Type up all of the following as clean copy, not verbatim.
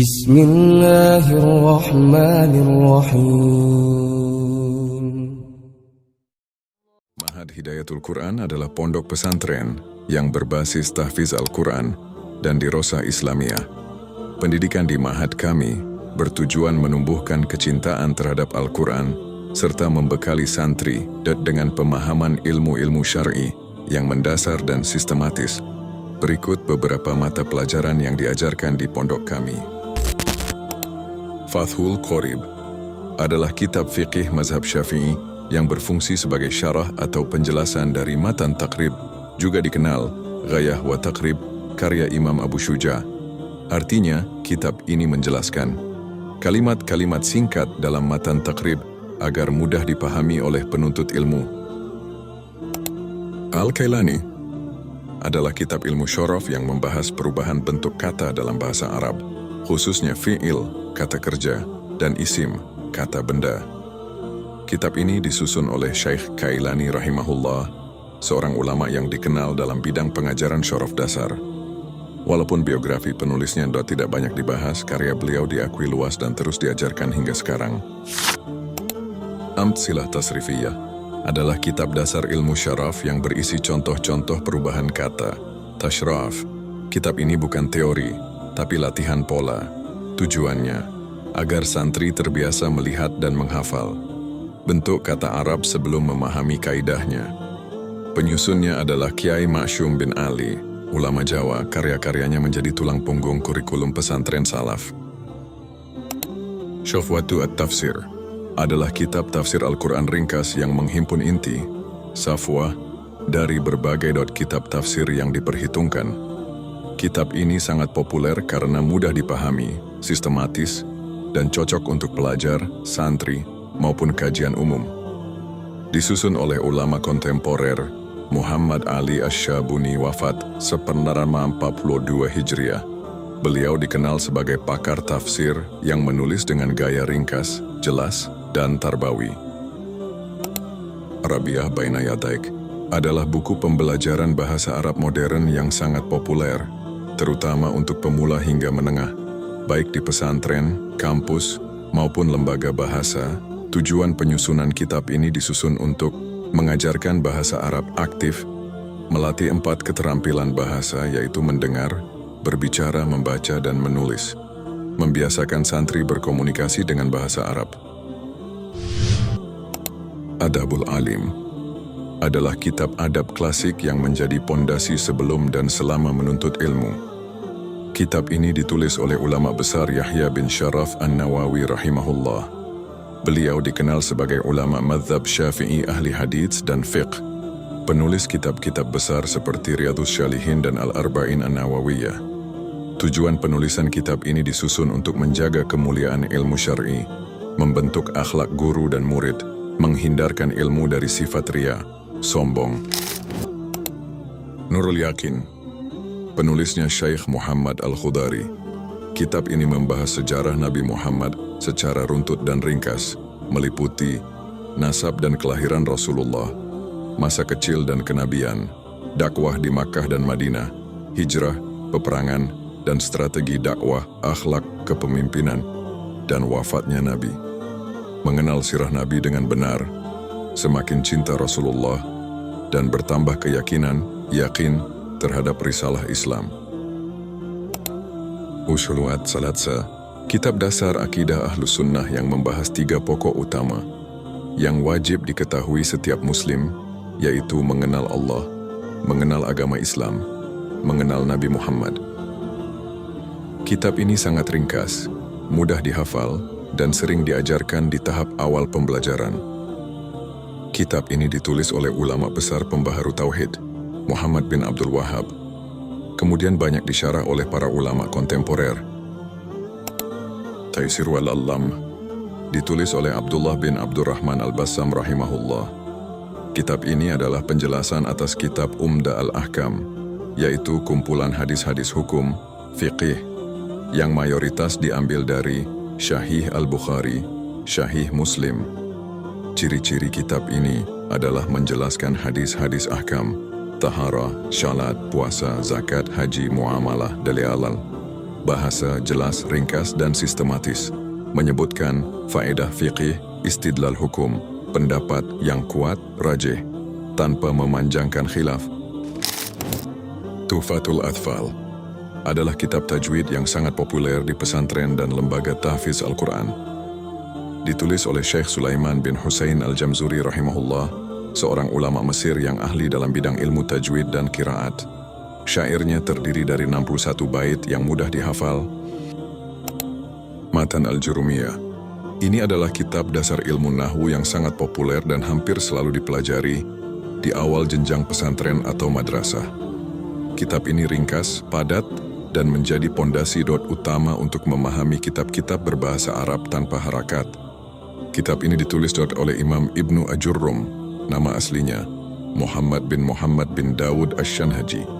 Bismillahirrahmanirrahim. Ma'had Hidayatul Quran adalah pondok pesantren yang berbasis tahfiz Al-Quran dan dirosah Islamiyah. Pendidikan di Ma'had kami bertujuan menumbuhkan kecintaan terhadap Al-Quran serta membekali santri dengan pemahaman ilmu-ilmu syar'i yang mendasar dan sistematis. Berikut beberapa mata pelajaran yang diajarkan di pondok kami. Fathul Qorib adalah kitab fiqih mazhab Syafi'i yang berfungsi sebagai syarah atau penjelasan dari matan taqrib, juga dikenal Ghayah wa Taqrib, karya Imam Abu Syuja. Artinya, kitab ini menjelaskan kalimat-kalimat singkat dalam matan taqrib agar mudah dipahami oleh penuntut ilmu. Al-Kailani adalah kitab ilmu syaraf yang membahas perubahan bentuk kata dalam bahasa Arab, khususnya fi'il, kata kerja, dan isim, kata benda. Kitab ini disusun oleh Syekh Kailani rahimahullah, seorang ulama yang dikenal dalam bidang pengajaran syaraf dasar. Walaupun biografi penulisnya tidak banyak dibahas, karya beliau diakui luas dan terus diajarkan hingga sekarang. Amtsilah Tasrifiyah adalah kitab dasar ilmu syaraf yang berisi contoh-contoh perubahan kata. Tashraf, kitab ini bukan teori, tapi latihan pola. Tujuannya, agar santri terbiasa melihat dan menghafal bentuk kata Arab sebelum memahami kaidahnya. Penyusunnya adalah Kiai Ma'syum bin Ali, ulama Jawa. Karya-karyanya menjadi tulang punggung kurikulum pesantren salaf. Syafwatu at-Tafsir adalah kitab tafsir Al-Quran ringkas yang menghimpun inti, safwah, dari berbagai kitab tafsir yang diperhitungkan. Kitab ini sangat populer karena mudah dipahami, sistematis, dan cocok untuk pelajar, santri, maupun kajian umum. Disusun oleh ulama kontemporer, Muhammad Ali Asy-Syabuni wafat sepenarama 42 Hijriah. Beliau dikenal sebagai pakar tafsir yang menulis dengan gaya ringkas, jelas, dan tarbawi. Arabiyah Baina Yadaik adalah buku pembelajaran bahasa Arab modern yang sangat populer, terutama untuk pemula hingga menengah, baik di pesantren, kampus, maupun lembaga bahasa. Tujuan penyusunan kitab ini disusun untuk mengajarkan bahasa Arab aktif, melatih 4 keterampilan bahasa yaitu mendengar, berbicara, membaca, dan menulis, membiasakan santri berkomunikasi dengan bahasa Arab. Adabul Alim adalah kitab adab klasik yang menjadi pondasi sebelum dan selama menuntut ilmu. Kitab ini ditulis oleh ulama besar Yahya bin Syaraf An-Nawawi rahimahullah. Beliau dikenal sebagai ulama mazhab Syafi'i ahli hadits dan fiqh. Penulis kitab-kitab besar seperti Riyadhus Syalihin dan Al-Arba'in An-Nawawiyah. Tujuan penulisan kitab ini disusun untuk menjaga kemuliaan ilmu syar'i, membentuk akhlak guru dan murid, menghindarkan ilmu dari sifat riya, sombong. Nurul Yakin, penulisnya Syekh Muhammad Al-Khudari. Kitab ini membahas sejarah Nabi Muhammad secara runtut dan ringkas, meliputi nasab dan kelahiran Rasulullah, masa kecil dan kenabian, dakwah di Makkah dan Madinah, hijrah, peperangan, dan strategi dakwah, akhlak, kepemimpinan, dan wafatnya Nabi. Mengenal sirah Nabi dengan benar, semakin cinta Rasulullah, dan bertambah keyakinan, yakin terhadap risalah Islam. Usuluat Salatsa, kitab dasar akidah Ahlus Sunnah yang membahas 3 pokok utama yang wajib diketahui setiap muslim, yaitu mengenal Allah, mengenal agama Islam, mengenal Nabi Muhammad. Kitab ini sangat ringkas, mudah dihafal, dan sering diajarkan di tahap awal pembelajaran. Kitab ini ditulis oleh ulama besar pembaharu Tauhid, Muhammad bin Abdul Wahhab. Kemudian banyak disyarah oleh para ulama kontemporer. Taisir wal-Allam ditulis oleh Abdullah bin Abdurrahman Al-Bassam rahimahullah. Kitab ini adalah penjelasan atas kitab Umda al-Ahkam, yaitu kumpulan hadis-hadis hukum, fiqih, yang mayoritas diambil dari Syahih Al-Bukhari, Syahih Muslim. Ciri-ciri kitab ini adalah menjelaskan hadis-hadis ahkam, tahara, syalat, puasa, zakat, haji, muamalah, dalil halal, Bahasa jelas, ringkas, dan sistematis. Menyebutkan faedah fiqih, istidlal hukum, pendapat yang kuat, rajih, tanpa memanjangkan khilaf. Tuhfatul Athfal adalah kitab tajwid yang sangat populer di pesantren dan lembaga tahfiz Al-Quran. Ditulis oleh Syekh Sulaiman bin Husain Al-Jamzuri rahimahullah, seorang ulama Mesir yang ahli dalam bidang ilmu tajwid dan qiraat. Syairnya terdiri dari 61 bait yang mudah dihafal. Matan Al-Jurumiyah. Ini adalah kitab dasar ilmu nahwu yang sangat populer dan hampir selalu dipelajari di awal jenjang pesantren atau madrasah. Kitab ini ringkas, padat, dan menjadi pondasi utama untuk memahami kitab-kitab berbahasa Arab tanpa harakat. Kitab ini ditulis oleh Imam Ibnu Ajurrum, nama aslinya Muhammad bin Dawud Asy-Syanhaji.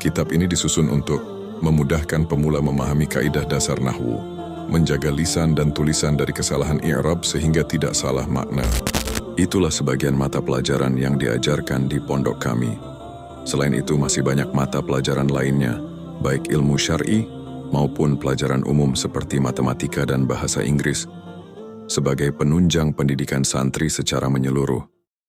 Kitab ini disusun untuk memudahkan pemula memahami kaidah dasar nahwu, menjaga lisan dan tulisan dari kesalahan i'rab sehingga tidak salah makna. Itulah sebagian mata pelajaran yang diajarkan di pondok kami. Selain itu masih banyak mata pelajaran lainnya, baik ilmu syar'i maupun pelajaran umum seperti matematika dan bahasa Inggris, sebagai penunjang pendidikan santri secara menyeluruh.